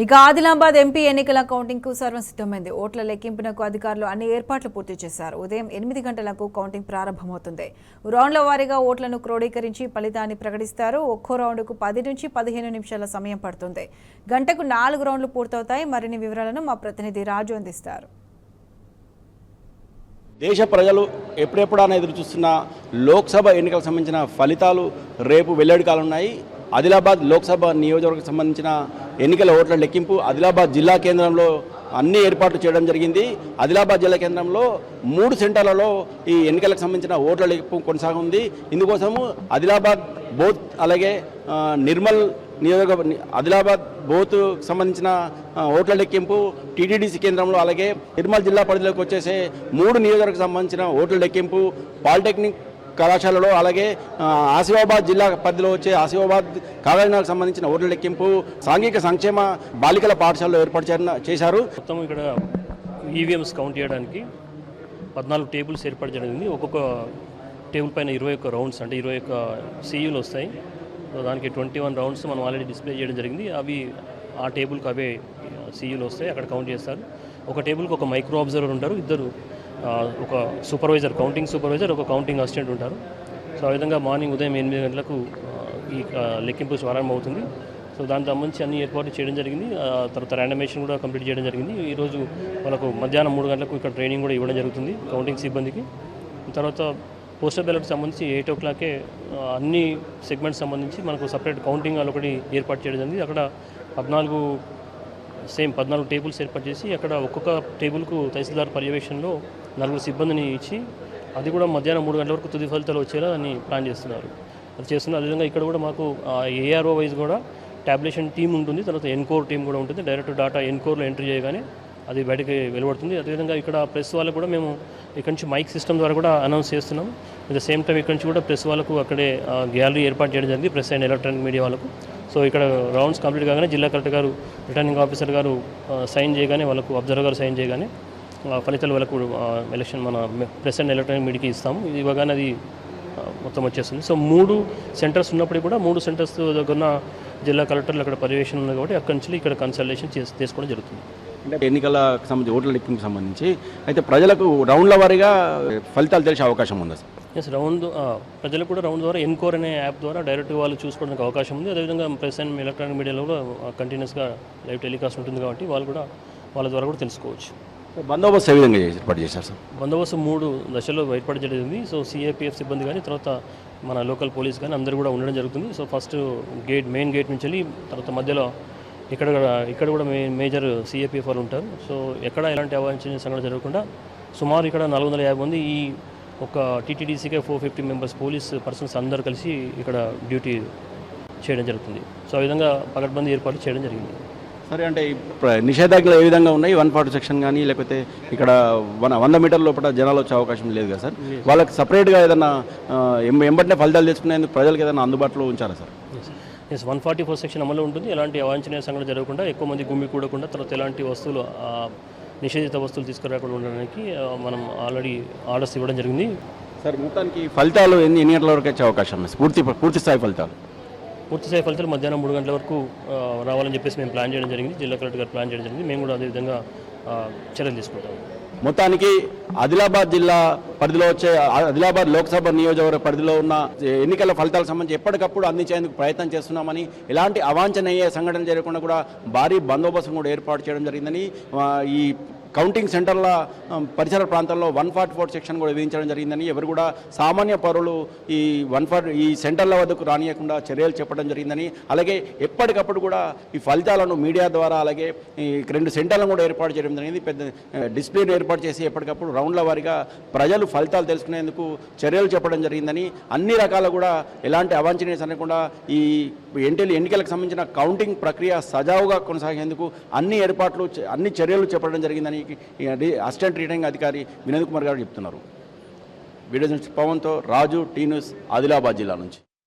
ఇక ఆదిలాబాద్ ఎంపీ ఎన్నికల కౌంటింగ్ కు సర్వం సిద్ధమైంది. ఓట్ల లెక్కింపునకు అధికారులు అన్ని ఏర్పాట్లు పూర్తి చేశారు. ఉదయం 8 గంటలకు కౌంటింగ్ ప్రారంభమవుతుంది. రౌండ్ల వారీగా ఓట్లను క్రోడీకరించి ఫలితాన్ని ప్రకటిస్తారు. ఒక్కో రౌండ్కు 10 నుంచి 15 నిమిషాల సమయం పడుతుంది. గంటకు 4 రౌండ్లు పూర్తవుతాయి. మరిన్ని వివరాలను మా ప్రతినిధి రాజు అందిస్తారు. దేశ ప్రజలు ఎప్పుడెప్పుడైనా ఎదురు చూస్తున్న లోక్సభ ఎన్నికలకు సంబంధించిన ఫలితాలు రేపు వెల్లడి కానున్నాయి. ఆదిలాబాద్ లోక్సభ నియోజకవర్గం సంబంధించిన ఎన్నికల ఓట్ల లెక్కింపు ఆదిలాబాద్ జిల్లా కేంద్రంలో అన్ని ఏర్పాట్లు చేయడం జరిగింది. ఆదిలాబాద్ జిల్లా కేంద్రంలో 3 సెంటర్లలో ఈ ఎన్నికలకు సంబంధించిన ఓట్ల లెక్కింపు కొనసాగుంది. ఇందుకోసము ఆదిలాబాద్ బోత్ అలాగే నిర్మల్ నియోజకవర్గ ఆదిలాబాద్ బోత్ సంబంధించిన ఓట్ల లెక్కింపు టీటీడీసీ కేంద్రంలో అలాగే నిర్మల్ జిల్లా పరిధిలోకి వచ్చేసే 3 నియోజకవర్గం సంబంధించిన ఓట్ల లెక్కింపు పాలిటెక్నిక్ కళాశాలలో అలాగే ఆసిఫాబాద్ జిల్లా పరిధిలో వచ్చే ఆసిఫాబాద్ కాలేజీలకు సంబంధించిన ఓట్ల లెక్కింపు సాంఘిక సంక్షేమ బాలికల పాఠశాలలో ఏర్పాటు చేశారు. మొత్తం ఇక్కడ ఈవీఎంస్ కౌంట్ చేయడానికి 14 టేబుల్స్ ఏర్పాటు జరిగింది. ఒక్కొక్క టేబుల్ పైన 21 రౌండ్స్ అంటే 21 సీయూలు వస్తాయి. దానికి 21 రౌండ్స్ మనం ఆల్రెడీ డిస్ప్లే చేయడం జరిగింది. అవి ఆ టేబుల్కి అవే సీయూలు వస్తాయి, అక్కడ కౌంట్ చేస్తారు. ఒక టేబుల్కి ఒక మైక్రో అబ్జర్వర్ ఉంటారు, ఇద్దరు ఒక సూపర్వైజర్ కౌంటింగ్ సూపర్వైజర్ ఒక కౌంటింగ్ అసిస్టెంట్ ఉంటారు. సో ఆ విధంగా మార్నింగ్ ఉదయం 8 గంటలకు ఈ లెక్కింపు ప్రారంభమవుతుంది. సో దానికి సంబంధించి అన్ని ఏర్పాట్లు చేయడం జరిగింది. తర్వాత ర్యాండమేషన్ కూడా కంప్లీట్ చేయడం జరిగింది. ఈరోజు వాళ్ళకు మధ్యాహ్నం 3 గంటలకు ఇక్కడ ట్రైనింగ్ కూడా ఇవ్వడం జరుగుతుంది కౌంటింగ్ సిబ్బందికి. తర్వాత పోస్టల్ బ్యాలెట్కి సంబంధించి 8 o'clock అన్ని సెగ్మెంట్స్ సంబంధించి మనకు సపరేట్ కౌంటింగ్ హాల్ ఒకటి ఏర్పాటు చేయడం జరిగింది. అక్కడ 14 టేబుల్స్ ఏర్పాటు చేసి అక్కడ ఒక్కొక్క టేబుల్కు తహసీల్దార్ పర్యవేక్షణలో 4 సిబ్బందిని ఇచ్చి అది కూడా మధ్యాహ్నం 3 గంటల వరకు తుది ఫలితాలు వచ్చేలా దాన్ని ప్లాన్ చేస్తున్నారు. అది చేస్తున్నారు. అదేవిధంగా ఇక్కడ కూడా మాకు ఏఆర్ఓ వైజ్ కూడా టాబ్లేషన్ టీమ్ ఉంటుంది, తర్వాత ఎన్కోర్ టీం కూడా ఉంటుంది. డైరెక్ట్ డాటా ఎన్కోర్లో ఎంట్రీ చేయగానే అది బయటకి వెలువడుతుంది. అదేవిధంగా ఇక్కడ ప్రెస్ వాళ్ళకు కూడా మేము ఇక్కడ నుంచి మైక్ సిస్టమ్ ద్వారా కూడా అనౌన్స్ చేస్తున్నాం. అట్ ద సేమ్ టైం ఇక్కడ నుంచి కూడా ప్రెస్ వాళ్ళకు అక్కడే గ్యాలరీ ఏర్పాటు చేయడం జరిగింది, ప్రెస్ అండ్ ఎలక్ట్రానిక్ మీడియా వాళ్ళకు. సో ఇక్కడ రౌండ్స్ కంప్లీట్ కాగానే జిల్లా కలెక్టర్ గారు రిటర్నింగ్ ఆఫీసర్ గారు సైన్ చేయగానే వాళ్ళకు అబ్జర్వర్ గారు సైన్ చేయగానే ఫలితాలు వాళ్ళకు ఎలక్షన్ మన ప్రెస్ అండ్ ఎలక్ట్రానిక్ మీడియాకి ఇస్తాము. ఇది ఇవ్వగానే అది మొత్తం వచ్చేస్తుంది. సో 3 సెంటర్స్ ఉన్నప్పటికీ కూడా 3 సెంటర్స్ దగ్గర జిల్లా కలెక్టర్లు అక్కడ పర్యవేక్షణ ఉంది కాబట్టి అక్కడి నుంచి ఇక్కడ కన్సల్టేషన్ చేసుకోవడం జరుగుతుంది. అంటే ఎన్నికలకు సంబంధించి ఓట్ల లెక్కింపుకి సంబంధించి అయితే ప్రజలకు రౌండ్ల వారీగా ఫలితాలు తెలిసే అవకాశం ఉందా సార్? ఎస్, ప్రజలకు కూడా రౌండ్ ద్వారా ఎన్కోర్ అనే యాప్ ద్వారా డైరెక్ట్ వాళ్ళు చూసుకోవడానికి అవకాశం ఉంది. అదేవిధంగా ప్రెస్ అండ్ ఎలక్ట్రానిక్ మీడియాలో కూడా కంటిన్యూస్గా లైవ్ టెలికాస్ట్ ఉంటుంది కాబట్టి వాళ్ళ ద్వారా కూడా తెలుసుకోవచ్చు. బందోబస్తు ఏ విధంగా ఏర్పాటు చేశారు సార్? బందోబస్తు 3 దశల్లో ఏర్పాటు జరిగింది. సో సిఐపిఎఫ్ సిబ్బంది కానీ తర్వాత మన లోకల్ పోలీస్ కానీ అందరూ కూడా ఉండడం జరుగుతుంది. సో ఫస్ట్ మెయిన్ గేట్ నుంచి వెళ్ళి తర్వాత మధ్యలో ఇక్కడ కూడా మేజర్ సిఐపిఎఫ్ వాళ్ళు ఉంటారు. సో ఎక్కడ ఎలాంటి అవాంఛనీయ సంఘటన జరగకుండా సుమారు ఇక్కడ 450 మంది ఈ ఒక టీటీడీసీకే 450 మెంబర్స్ పోలీస్ పర్సన్స్ అందరూ కలిసి ఇక్కడ డ్యూటీ చేయడం జరుగుతుంది. సో ఆ విధంగా పకడ్బందీ ఏర్పాటు చేయడం జరిగింది. సరే, అంటే నిషేధాజ్ఞలు ఏ విధంగా ఉన్నాయి? 140 సెక్షన్ కానీ లేకపోతే ఇక్కడ 100 మీటర్ల లోపల జనాలు వచ్చే అవకాశం లేదు కదా సార్? వాళ్ళకి సపరేట్గా ఏదైనా ఎంబటినే ఫలితాలు తెచ్చుకునేందుకు ప్రజలకు ఏదైనా అందుబాటులో ఉంచారా సార్? ఎస్, 144 సెక్షన్ అమలు ఉంటుంది. ఎలాంటి అవాంఛనీయ సంఘటన జరగకుండా, ఎక్కువ మంది గుమ్మి కూడకుండా, తర్వాత ఎలాంటి వస్తువులు నిషేధిత వస్తువులు తీసుకురాకుండా ఉండడానికి మనం ఆల్రెడీ ఆర్డర్స్ ఇవ్వడం జరిగింది. సార్, మొత్తానికి ఫలితాలు ఎన్ని గంటల వరకు వచ్చే అవకాశం ఉంది? పూర్తి స్థాయి ఫలితాలు మధ్యాహ్నం 3 గంటల వరకు రావాలని చెప్పేసి మేము ప్లాన్ చేయడం జరిగింది. జిల్లా కలెక్టర్ గారు ప్లాన్ చేయడం జరిగింది. మేము కూడా అదేవిధంగా చర్యలు తీసుకుంటాము. మొత్తానికి ఆదిలాబాద్ జిల్లా పరిధిలో వచ్చే ఆదిలాబాద్ లోక్సభ నియోజకవర్గ పరిధిలో ఉన్న ఎన్నికల ఫలితాలకు సంబంధించి ఎప్పటికప్పుడు అందించేందుకు ప్రయత్నం చేస్తున్నామని, ఎలాంటి అవాంఛనీయ సంఘటన జరగకుండా కూడా భారీ బందోబస్తు కూడా ఏర్పాటు చేయడం జరిగిందని, ఈ కౌంటింగ్ సెంటర్ల పరిసర ప్రాంతాల్లో 144 సెక్షన్ కూడా విధించడం జరిగిందని, ఎవరు కూడా సామాన్య పౌరులు ఈ సెంటర్ల వద్దకు రానియకుండా చర్యలు చెప్పడం జరిగిందని, అలాగే ఎప్పటికప్పుడు కూడా ఈ ఫలితాలను మీడియా ద్వారా అలాగే ఈ 2 సెంటర్లను కూడా ఏర్పాటు చేయడం జరిగింది. పెద్ద డిస్ప్లేను ఏర్పాటు చేసి ఎప్పటికప్పుడు రౌండ్ల వారీగా ప్రజలు ఫలితాలు తెలుసుకునేందుకు చర్యలు చెప్పడం జరిగిందని, అన్ని రకాల కూడా ఎలాంటి అవాంఛనీయ జరగకుండా ఈ ఎన్నికలకు సంబంధించిన కౌంటింగ్ ప్రక్రియ సజావుగా కొనసాగేందుకు అన్ని చర్యలు చెప్పడం జరిగిందని అసిస్టెంట్ రిటర్నింగ్ అధికారి వినోద్ కుమార్ గారు చెప్తున్నారు. వీడియో జర్నలిస్ట్ పవన్తో రాజు, టీ న్యూస్, ఆదిలాబాద్ జిల్లా నుంచి.